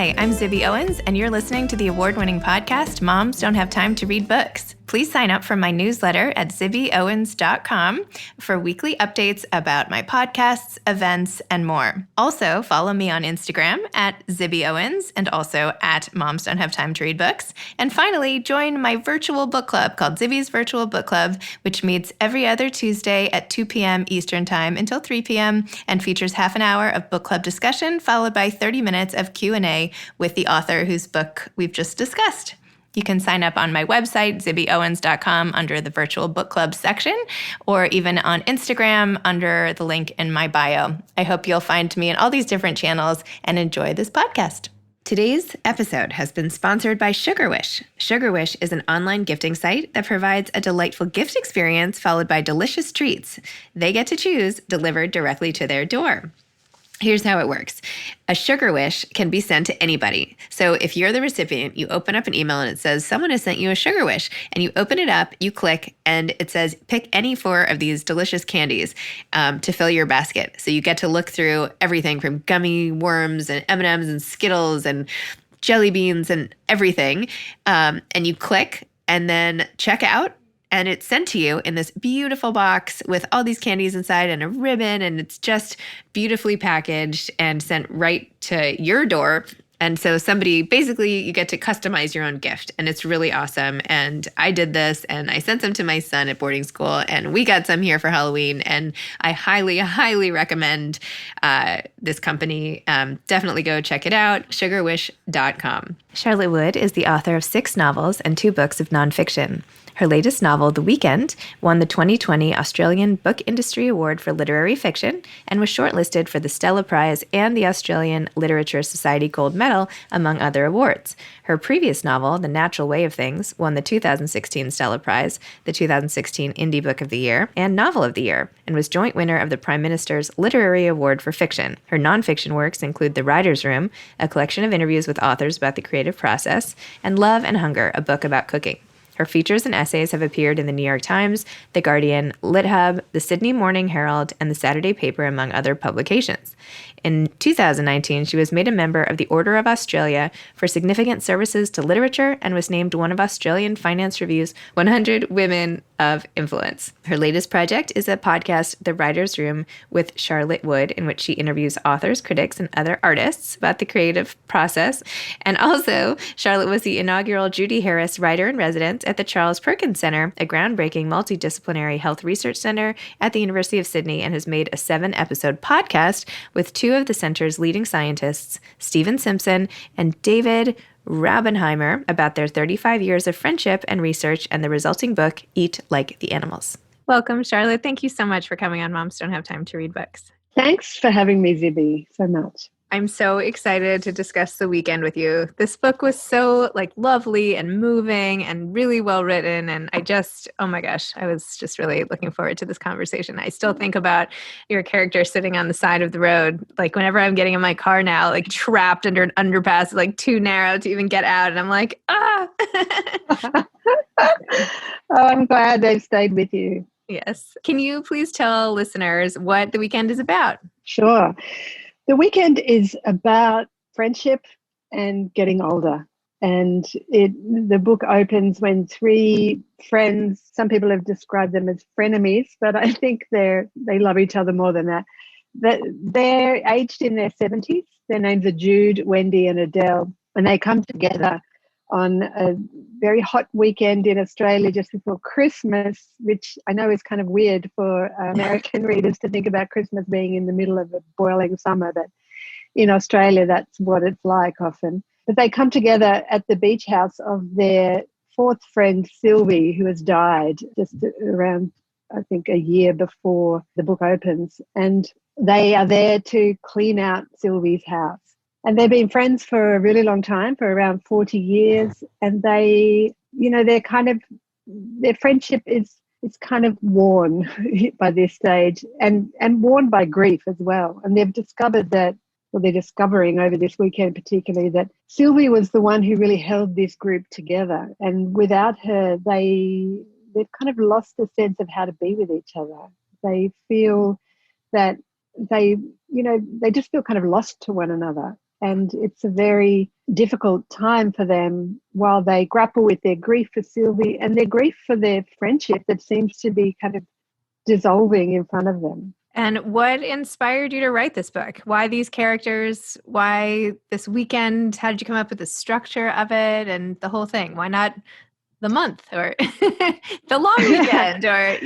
Hi, I'm Zibby Owens, and you're listening to the award-winning podcast, Moms Don't Have Time to Read Books. Please sign up for my newsletter at zibbyowens.com for weekly updates about my podcasts, events, and more. Also, follow me on Instagram at Zibby Owens and also at Moms Don't Have Time to Read Books. And finally, join my virtual book club called Zibby's Virtual Book Club, which meets every other Tuesday at 2 p.m. Eastern Time until 3 p.m. and features half an hour of book club discussion followed by 30 minutes of Q&A with the author whose book we've just discussed. You can sign up on my website, zibbyowens.com, under the Virtual Book Club section, or even on Instagram under the link in my bio. I hope you'll find me in all these different channels and enjoy this podcast. Today's episode has been sponsored by SugarWish. SugarWish is an online gifting site that provides a delightful gift experience followed by delicious treats. They get to choose, delivered directly to their door. Here's how it works. A Sugar Wish can be sent to anybody. So if you're the recipient, you open up an email and it says, someone has sent you a Sugar Wish. And you open it up, you click, and it says, pick any 4 of these delicious candies to fill your basket. So you get to look through everything from gummy worms and M&Ms and Skittles and jelly beans and everything. And you click and then check out. And it's sent to you in this beautiful box with all these candies inside and a ribbon, and it's just beautifully packaged and sent right to your door. And so basically you get to customize your own gift, and it's really awesome. And I did this, and I sent some to my son at boarding school, and we got some here for Halloween, and I highly, highly recommend this company. Definitely go check it out, sugarwish.com. Charlotte Wood is the author of 6 novels and 2 books of nonfiction. Her latest novel, The Weekend, won the 2020 Australian Book Industry Award for Literary Fiction and was shortlisted for the Stella Prize and the Australian Literature Society Gold Medal, among other awards. Her previous novel, The Natural Way of Things, won the 2016 Stella Prize, the 2016 Indie Book of the Year, and Novel of the Year, and was joint winner of the Prime Minister's Literary Award for Fiction. Her nonfiction works include The Writer's Room, a collection of interviews with authors about the creative process, and Love and Hunger, a book about cooking. Her features and essays have appeared in the New York Times, The Guardian, LitHub, the Sydney Morning Herald, and the Saturday Paper, among other publications. In 2019, she was made a member of the Order of Australia for significant services to literature and was named one of Australian Finance Review's 100 Women of Influence. Her latest project is a podcast, The Writer's Room, with Charlotte Wood, in which she interviews authors, critics, and other artists about the creative process. And also, Charlotte was the inaugural Judy Harris Writer-in-Residence at the Charles Perkins Center, a groundbreaking multidisciplinary health research center at the University of Sydney, and has made a 7-episode podcast with 2 of the center's leading scientists, Stephen Simpson and David Raubenheimer, about their 35 years of friendship and research and the resulting book, Eat Like the Animals. Welcome, Charlotte. Thank you so much for coming on Moms Don't Have Time to Read Books. Thanks for having me, Zibby, so much. I'm so excited to discuss The Weekend with you. This book was so lovely and moving and really well written. And oh my gosh, I was just really looking forward to this conversation. I still think about your character sitting on the side of the road. Whenever I'm getting in my car now, trapped under an underpass, too narrow to even get out. And I'm like, ah. Oh, I'm glad they've stayed with you. Yes. Can you please tell listeners what The Weekend is about? Sure. The Weekend is about friendship and getting older. And the book opens when 3 friends, some people have described them as frenemies, but I think they love each other more than that. They're aged in their 70s. Their names are Jude, Wendy, and Adele. And they come together on a very hot weekend in Australia just before Christmas, which I know is kind of weird for American readers to think about Christmas being in the middle of a boiling summer, but in Australia, that's what it's like often. But they come together at the beach house of their 4th friend, Sylvie, who has died just around, I think, a year before the book opens. And they are there to clean out Sylvie's house. And they've been friends for a really long time, for around 40 years. And their friendship is kind of worn by this stage and worn by grief as well. And they've discovered that, well, they're discovering over this weekend particularly, that Sylvie was the one who really held this group together. And without her, they've kind of lost a sense of how to be with each other. They feel that they just feel kind of lost to one another. And it's a very difficult time for them while they grapple with their grief for Sylvie and their grief for their friendship that seems to be kind of dissolving in front of them. And what inspired you to write this book? Why these characters? Why this weekend? How did you come up with the structure of it and the whole thing? Why not the month or the long weekend or,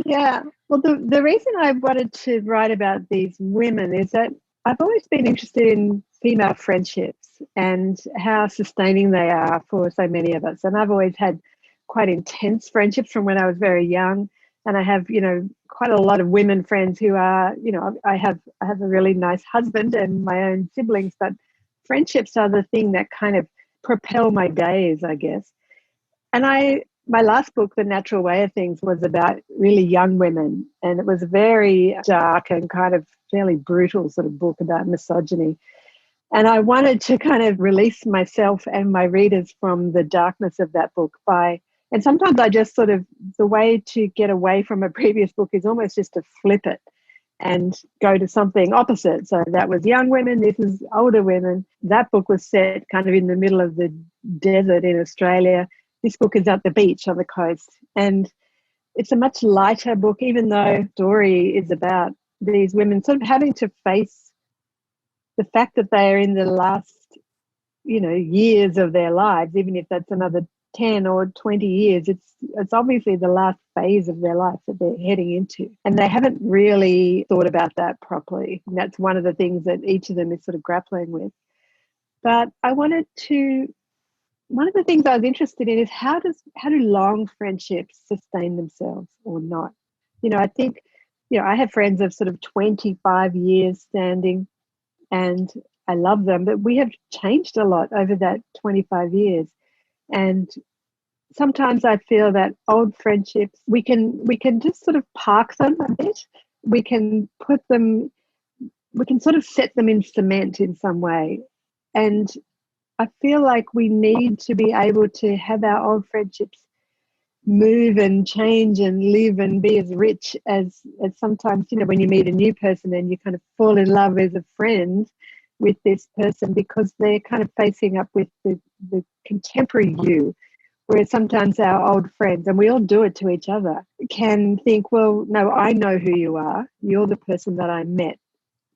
Yeah. Well, the reason I wanted to write about these women is that I've always been interested in female friendships and how sustaining they are for so many of us. And I've always had quite intense friendships from when I was very young. And I have, quite a lot of women friends who are, I have a really nice husband and my own siblings, but friendships are the thing that kind of propel my days, I guess. And my last book, The Natural Way of Things, was about really young women. And it was a very dark and kind of fairly brutal sort of book about misogyny. And I wanted to kind of release myself and my readers from the darkness of that book and sometimes I just sort of, the way to get away from a previous book is almost just to flip it and go to something opposite. So that was young women, this is older women. That book was set kind of in the middle of the desert in Australia. This book is at the beach on the coast. And it's a much lighter book, even though the story is about these women sort of having to face the fact that they are in the last, years of their lives, even if that's another 10 or 20 years, it's obviously the last phase of their life that they're heading into. And they haven't really thought about that properly. And that's one of the things that each of them is sort of grappling with. But one of the things I was interested in is how do long friendships sustain themselves or not? I think, I have friends of sort of 25 years standing and I love them, but we have changed a lot over that 25 years. And sometimes I feel that old friendships, we can just sort of park them a bit. We can sort of set them in cement in some way. And I feel like we need to be able to have our old friendships move and change and live and be as rich as sometimes, when you meet a new person and you kind of fall in love as a friend with this person because they're kind of facing up with the contemporary you, whereas sometimes our old friends, and we all do it to each other, can think, well, no, I know who you are. You're the person that I met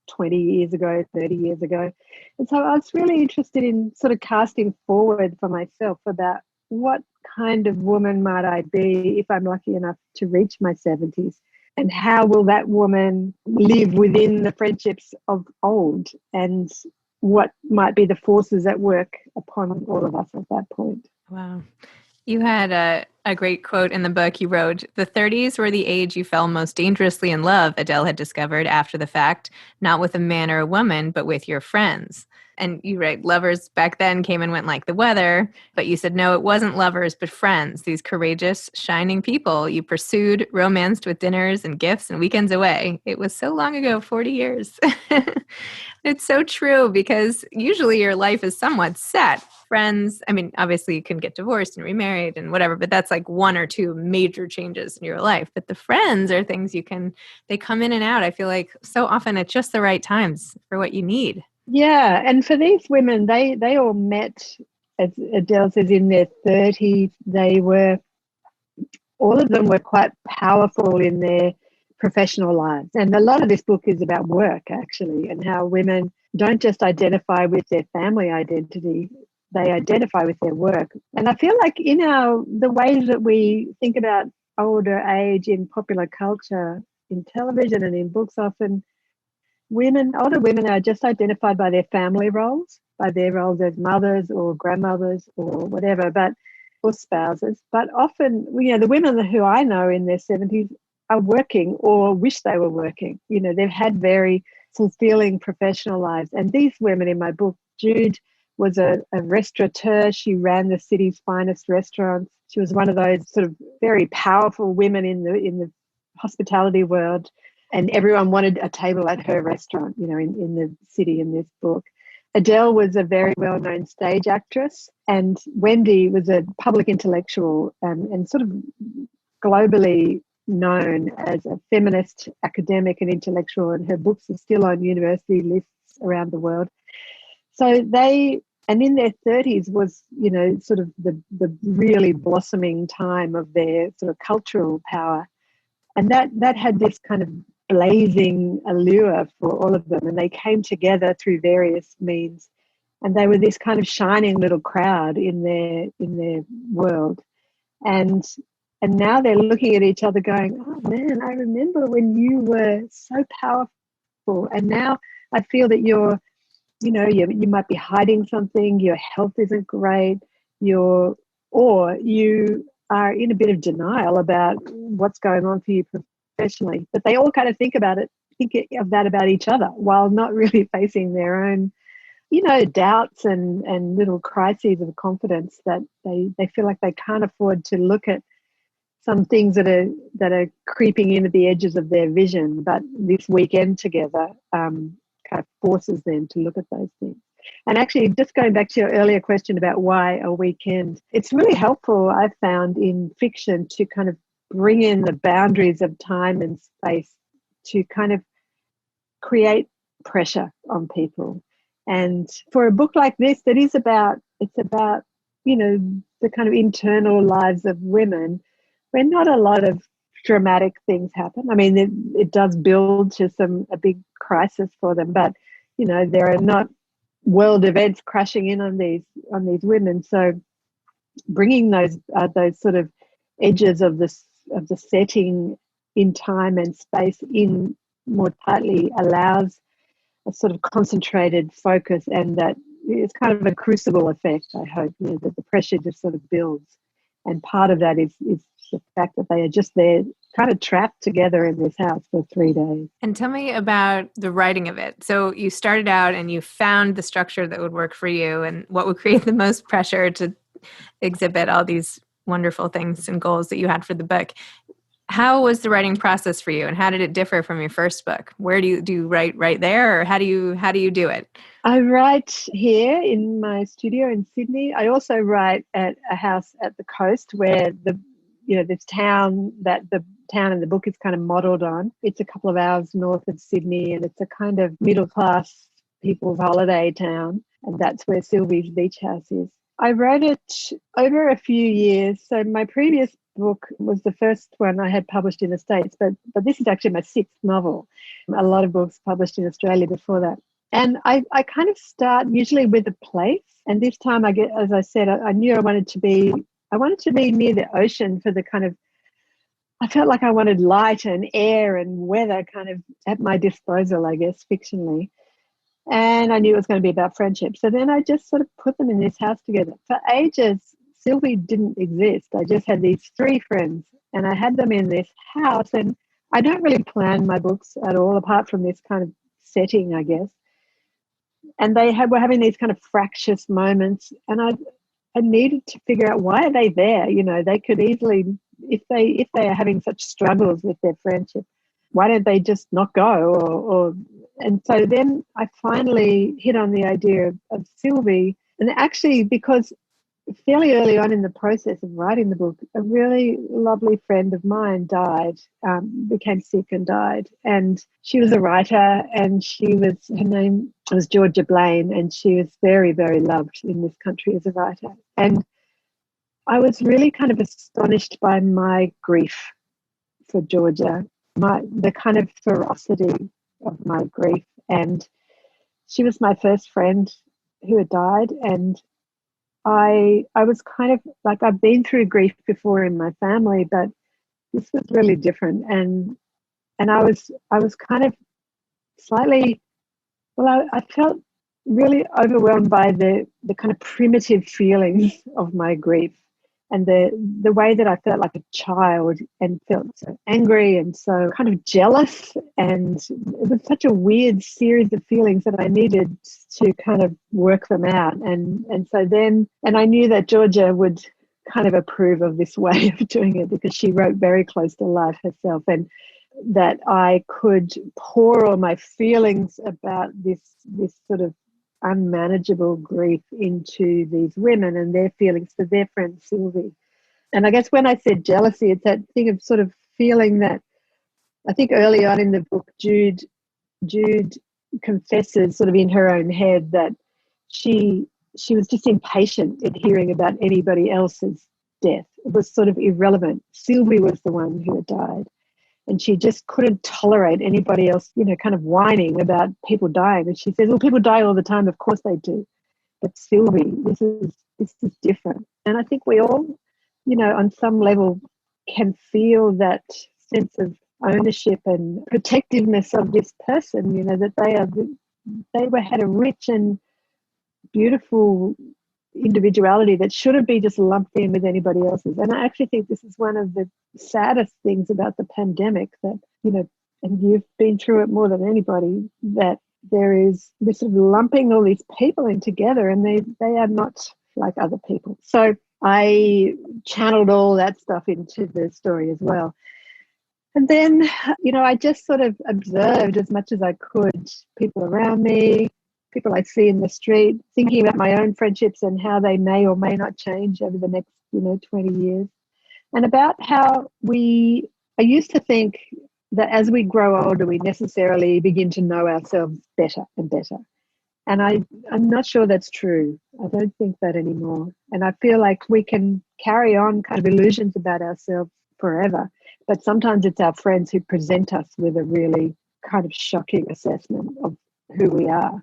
20 years ago, 30 years ago. And so I was really interested in sort of casting forward for myself about what kind of woman might I be if I'm lucky enough to reach my 70s, and how will that woman live within the friendships of old, and what might be the forces at work upon all of us at that point. Wow. You had a great quote in the book. You wrote, "The 30s were the age you fell most dangerously in love," Adele had discovered after the fact, "not with a man or a woman, but with your friends." And you write, lovers back then came and went like the weather, but you said, no, it wasn't lovers, but friends, these courageous, shining people you pursued, romanced with dinners and gifts and weekends away. It was so long ago, 40 years. It's so true, because usually your life is somewhat set. Friends, I mean, obviously you can get divorced and remarried and whatever, but that's like one or two major changes in your life. But the friends are things they come in and out. I feel like so often at just the right times for what you need. Yeah, and for these women, they all met, as Adele says, in their 30s. All of them were quite powerful in their professional lives. And a lot of this book is about work, actually, and how women don't just identify with their family identity, they identify with their work. And I feel like in the ways that we think about older age in popular culture, in television and in books, often older women are just identified by their family roles, by their roles as mothers or grandmothers or whatever, or spouses. But often, the women who I know in their 70s are working or wish they were working. They've had very fulfilling professional lives. And these women in my book, Jude was a restaurateur. She ran the city's finest restaurants. She was one of those sort of very powerful women in the hospitality world. And everyone wanted a table at her restaurant, in the city in this book. Adele was a very well-known stage actress, and Wendy was a public intellectual and sort of globally known as a feminist academic and intellectual, and her books are still on university lists around the world. So they, and in their 30s was, you know, sort of the really blossoming time of their sort of cultural power. And that had this kind of blazing allure for all of them. And they came together through various means. And they were this kind of shining little crowd in their world. And now they're looking at each other going, oh man, I remember when you were so powerful. And now I feel that you're, you know, you might be hiding something, your health isn't great, or you are in a bit of denial about what's going on for you professionally. But they all kind of think of that about each other while not really facing their own, you know, doubts and little crises of confidence that they feel like they can't afford to look at some things that are creeping in at the edges of their vision. But this weekend together kind of forces them to look at those things. And actually, just going back to your earlier question about why a weekend, it's really helpful, I've found, in fiction to kind of bring in the boundaries of time and space to kind of create pressure on people. And for a book like this, it's about, you know, the kind of internal lives of women, where not a lot of dramatic things happen. I mean, it does build to a big crisis for them, but, you know, there are not world events crashing in on these women. So bringing those sort of edges of the setting in time and space in more tightly allows a sort of concentrated focus, and that it's kind of a crucible effect, I hope, you know, that the pressure just sort of builds. And part of that is the fact that they are just there kind of trapped together in this house for 3 days. And tell me about the writing of it. So you started out and you found the structure that would work for you and what would create the most pressure to exhibit all these wonderful things and goals that you had for the book. How was the writing process for you, and how did it differ from your first book? Where do you write right there, or how do you do it? I write here in my studio in Sydney. I also write at a house at the coast where this town that the town in the book is kind of modelled on. It's a couple of hours north of Sydney, and it's a kind of middle class people's holiday town, and that's where Sylvie's beach house is. I wrote it over a few years. So my previous book was the first one I had published in the States, but this is actually my 6th novel. A lot of books published in Australia before that. And I kind of start usually with a place. And this time as I said, I knew I wanted to be near the ocean for the kind of, I felt like I wanted light and air and weather kind of at my disposal, I guess, fictionally. And I knew it was going to be about friendship. So then I just sort of put them in this house together. For ages, Sylvie didn't exist. I just had these 3 friends, and I had them in this house. And I don't really plan my books at all, apart from this kind of setting, I guess. And were having these kind of fractious moments, and I needed to figure out, why are they there? You know, they could easily, if they are having such struggles with their friendship, why don't they just not go? And so then I finally hit on the idea of Sylvie. And actually, because fairly early on in the process of writing the book, a really lovely friend of mine died, became sick and died. And she was a writer, and her name was Georgia Blaine, and she was very, very loved in this country as a writer. And I was really kind of astonished by my grief for Georgia, the kind of ferocity of my grief. And she was my first friend who had died, and I was kind of like, I've been through grief before in my family, but this was really different. And I was kind of slightly, well, I felt really overwhelmed by the kind of primitive feelings of my grief, and the way that I felt like a child and felt so angry and so kind of jealous. And it was such a weird series of feelings that I needed to kind of work them out. And so then, and I knew that Georgia would kind of approve of this way of doing it, because she wrote very close to life herself, and that I could pour all my feelings about this sort of unmanageable grief into these women and their feelings for their friend Sylvie. And I guess when I said jealousy, it's that thing of sort of feeling that, I think early on in the book, Jude confesses sort of in her own head that she was just impatient at hearing about anybody else's death. It was sort of irrelevant. Sylvie was the one who had died. And she just couldn't tolerate anybody else, kind of whining about people dying. And she says, well, people die all the time. Of course they do. But Sylvie, this is different. And I think we all, on some level can feel that sense of ownership and protectiveness of this person, that they had a rich and beautiful individuality that shouldn't be just lumped in with anybody else's. And I actually think this is one of the saddest things about the pandemic that, and you've been through it more than anybody, that there is this sort of lumping all these people in together, and they are not like other people. So I channeled all that stuff into the story as well. And then, I just sort of observed as much as I could people around me, people I see in the street, thinking about my own friendships and how they may or may not change over the next, 20 years. And about how I used to think that as we grow older, we necessarily begin to know ourselves better and better. And I'm not sure that's true. I don't think that anymore. And I feel like we can carry on kind of illusions about ourselves forever. But sometimes it's our friends who present us with a really kind of shocking assessment of who we are.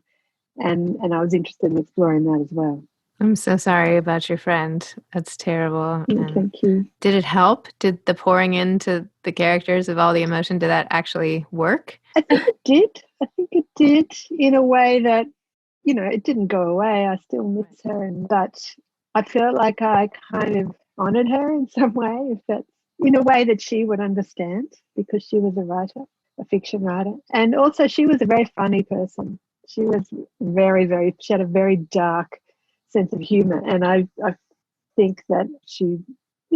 And I was interested in exploring that as well. I'm so sorry about your friend. That's terrible. Thank you. Did it help? Did the pouring into the characters of all the emotion, did that actually work? I think it did. I think it did in a way that, it didn't go away. I still miss her. But I felt like I kind of honored her in some way, if that's in a way that she would understand, because she was a writer, a fiction writer. And also she was a very funny person. She was she had a very dark sense of humor. And I think that she,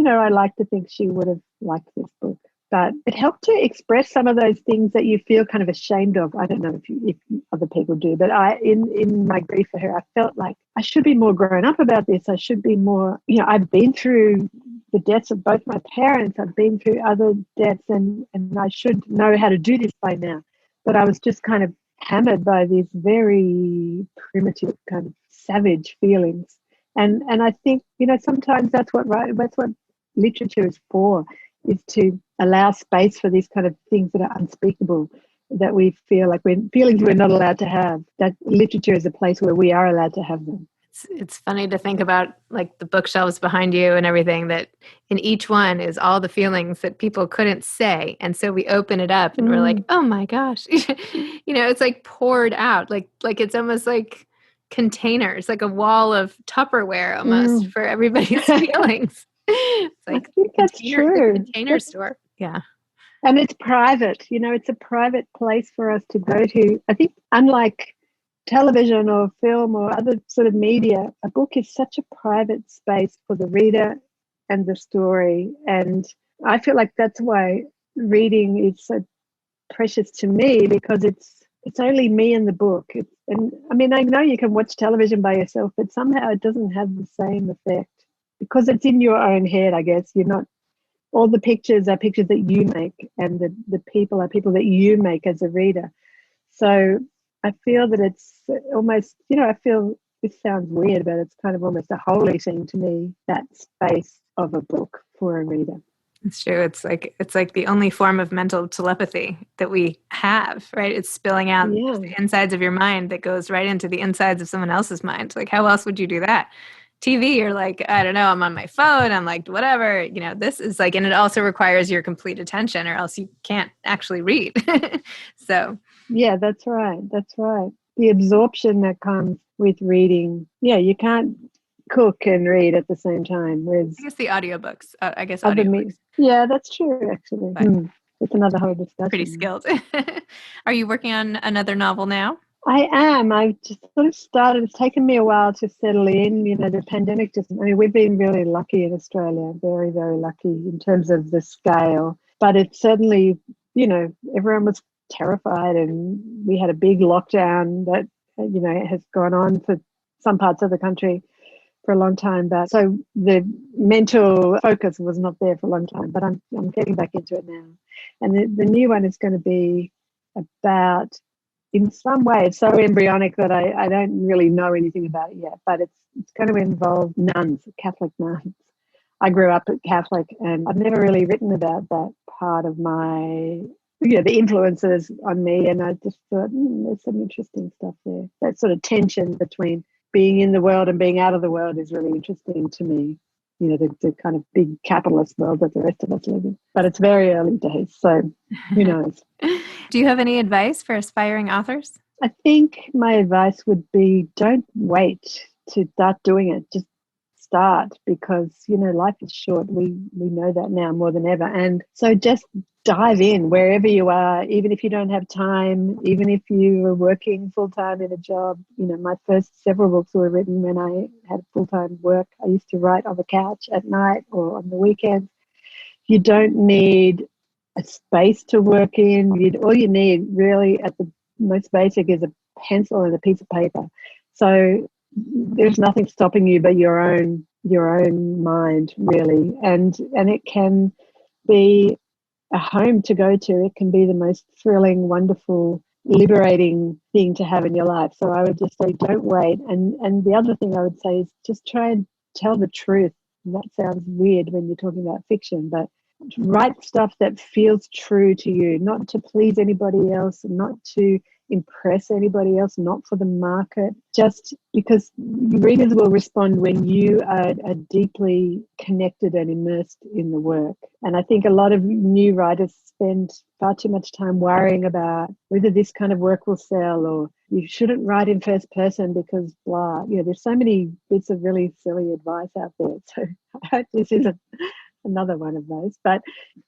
I like to think she would have liked this book. But it helped to express some of those things that you feel kind of ashamed of. I don't know if other people do, but in my grief for her, I felt like I should be more grown up about this. I should be more, I've been through the deaths of both my parents. I've been through other deaths, and I should know how to do this by now. But I was just kind of hammered by these very primitive kind of savage feelings. And I think, sometimes that's what literature is for, is to allow space for these kind of things that are unspeakable, that we feel like feelings we're not allowed to have, that literature is a place where we are allowed to have them. It's funny to think about, like, the bookshelves behind you and everything, that in each one is all the feelings that people couldn't say. And so we open it up and we're like, oh my gosh, it's like poured out, like it's almost like containers, like a wall of Tupperware almost for everybody's feelings. It's like that's true. The container store. Yeah. And it's private, it's a private place for us to go to. I think unlike television or film or other sort of media, a book is such a private space for the reader and the story. And I feel like that's why reading is so precious to me, because it's only me and the book. And I mean, I know you can watch television by yourself, but somehow it doesn't have the same effect, because it's in your own head, I guess. You're not, all the pictures are pictures that you make, and the people are people that you make as a reader. So I feel that it's almost, I feel, this sounds weird, but it's kind of almost a holy thing to me, that space of a book for a reader. It's true. It's like the only form of mental telepathy that we have, right? It's spilling out the insides of your mind that goes right into the insides of someone else's mind. Like, how else would you do that? TV, you're like, I don't know, I'm on my phone, I'm like, whatever, this is like, and it also requires your complete attention, or else you can't actually read. So. Yeah, that's right. That's right. The absorption that comes with reading. Yeah, you can't cook and read at the same time. Whereas I guess the audiobooks, audiobooks. Yeah, that's true, actually. It's another whole discussion. Pretty skilled. Are you working on another novel now? I am. I've just sort of started. It's taken me a while to settle in. The pandemic we've been really lucky in Australia, very, very lucky in terms of the scale. But it certainly, everyone was terrified, and we had a big lockdown that, has gone on for some parts of the country for a long time. But so the mental focus was not there for a long time, but I'm getting back into it now. And the new one is going to be about in some way, it's so embryonic that I don't really know anything about it yet, but it's going to involve nuns, Catholic nuns. I grew up Catholic, and I've never really written about that part of my, the influences on me. And I just thought, there's some interesting stuff there. That sort of tension between being in the world and being out of the world is really interesting to me. The kind of big capitalist world that the rest of us live in. But it's very early days, so who knows? Do you have any advice for aspiring authors? I think my advice would be, don't wait to start doing it. Just start, because life is short. We know that now more than ever, and so just dive in wherever you are, even if you don't have time, even if you are working full-time in a job. My first several books were written when I had full-time work. I used to write on the couch at night or on the weekends. You don't need a space to work in. All you need really at the most basic is a pencil and a piece of paper. So there's nothing stopping you but your own mind, really, and it can be a home to go to. It can be the most thrilling, wonderful, liberating thing to have in your life. So I would just say, don't wait. And the other thing I would say is just try and tell the truth. And that sounds weird when you're talking about fiction, but write stuff that feels true to you, not to please anybody else, not to impress anybody else, not for the market, just because readers will respond when you are deeply connected and immersed in the work. And I think a lot of new writers spend far too much time worrying about whether this kind of work will sell, or you shouldn't write in first person because blah. There's so many bits of really silly advice out there. So I hope this isn't another one of those, but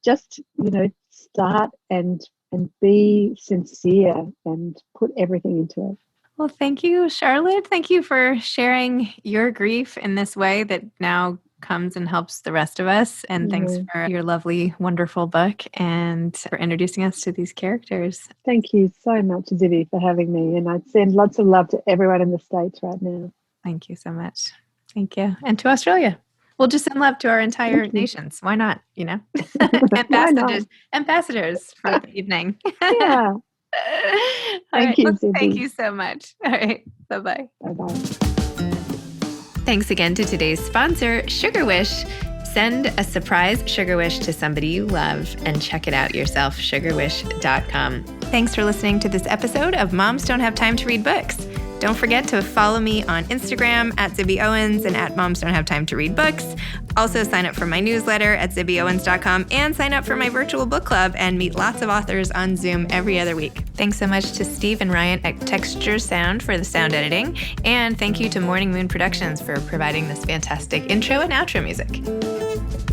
just start and be sincere and put everything into it. Well, thank you, Charlotte. Thank you for sharing your grief in this way that now comes and helps the rest of us. And thanks for your lovely, wonderful book and for introducing us to these characters. Thank you so much, Zibby, for having me. And I'd send lots of love to everyone in the States right now. Thank you so much. Thank you. And to Australia. We'll just send love to our entire nations. Why not? Ambassadors for the evening. Yeah. Thank you, Zibby. Thank you so much. All right. Bye-bye. Bye-bye. Thanks again to today's sponsor, Sugar Wish. Send a surprise Sugar Wish to somebody you love and check it out yourself, sugarwish.com. Thanks for listening to this episode of Moms Don't Have Time to Read Books. Don't forget to follow me on Instagram at Zibby Owens and at Moms Don't Have Time to Read Books. Also sign up for my newsletter at zibbyowens.com and sign up for my virtual book club and meet lots of authors on Zoom every other week. Thanks so much to Steve and Ryan at Texture Sound for the sound editing. And thank you to Morning Moon Productions for providing this fantastic intro and outro music.